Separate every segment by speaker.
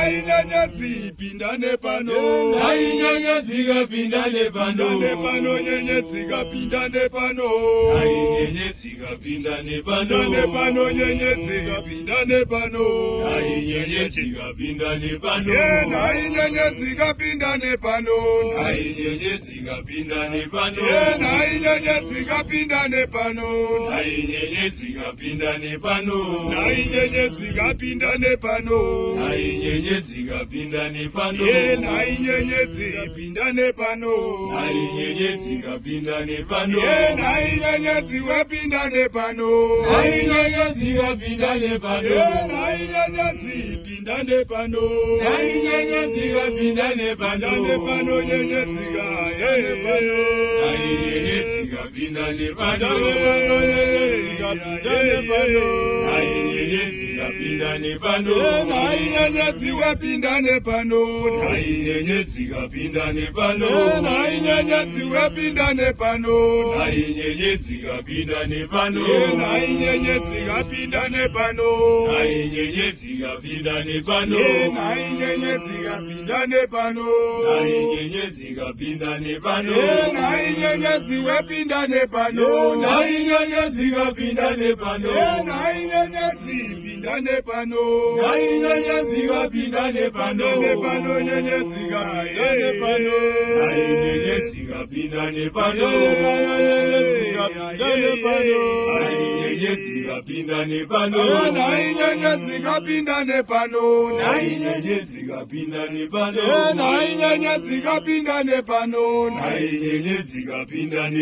Speaker 1: Nai nyenyezi pindane pano.
Speaker 2: Nai nyenyezi kapindane pano.
Speaker 1: Pindane pano nyenyezi kapindane pano.
Speaker 2: Nai nyenyezi kapindane pano.
Speaker 1: Pindane pano nyenyezi kapindane pano.
Speaker 2: Nai nyenyezi kapindane pano.
Speaker 1: Nai nyenyezi kapindane pano.
Speaker 2: Nai nyenyezi kapindane pano.
Speaker 1: Nai nyenyezi kapindane pano.
Speaker 2: Nai nyenyezi kapindane pano.
Speaker 1: Nai nyenyezi kapindane pano.
Speaker 2: Nai nyenyezi kapindane pano.
Speaker 1: Nai nyenyezi pindane pano.
Speaker 2: Nai nyenyezi kapindane pano.
Speaker 1: Nai nyenyezi wapindane pano.
Speaker 2: Nai nyenyezi kapindane pano.
Speaker 1: Nai nyenyezi pindane pano.
Speaker 2: Nai nyenyezi kapindane pano.
Speaker 1: Pindane pano nyenyezi ga pano.
Speaker 2: Nai nyenyezi kapindane pano.
Speaker 1: Pindane pano.
Speaker 2: Nai nyenyezi kapindane pano.
Speaker 1: Nai nyenyezi wapindane pano.
Speaker 2: Nai nyenyezi kapindane pano.
Speaker 1: Nai nyenyezi wapindane pano.
Speaker 2: Nai nyenyezi kapindane pano.
Speaker 1: Nai nyenyezi kapindane pano.
Speaker 2: Nai nyenyezi kapindane pano.
Speaker 1: Nai nyenyezi kapindane pano.
Speaker 2: Nai nyenyezi kapindane pano.
Speaker 1: Nai nyenyezi wapindane pano.
Speaker 2: Nai nyenyezi kapindane pano.
Speaker 1: Nai nyenyezi pindane pano.
Speaker 2: Nai nyenyezi kapindane pano.
Speaker 1: Pindane pano nyenyezi ga pano.
Speaker 2: Nai nyenyezi kapindane pano. Nai nyenyezi kapindane pano.
Speaker 1: Nai nyenyezi kapindane pano.
Speaker 2: Nai nyenyezi kapindane pano.
Speaker 1: Nai nyenyezi kapindane pano.
Speaker 2: Nai nyenyezi kapindane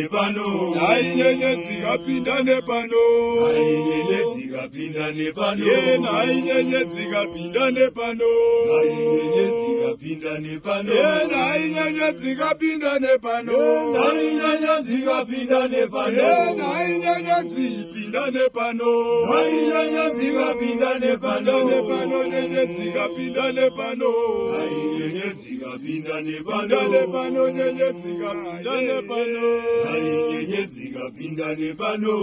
Speaker 2: pano.
Speaker 1: Nai nyenyezi kapindane pano.
Speaker 2: Nai nyenyezi kapindane pano.
Speaker 1: Nai nyenyezi kapindane pano.
Speaker 2: Nai nyenyezi kapindane pano.
Speaker 1: Nai nyenyezi kapindane pano.
Speaker 2: Nai nyenyezi kapindane pano.
Speaker 1: Nai nyenyezi pindane pano.
Speaker 2: Nai nyenyezi kapindane pano.
Speaker 1: Pindane pano nyenyezi kapindane pano.
Speaker 2: Nai nyenyezi kapindane pano.
Speaker 1: Pindane pano nyenyezi kapindane pano.
Speaker 2: Nai nyenyezi kapindane pano.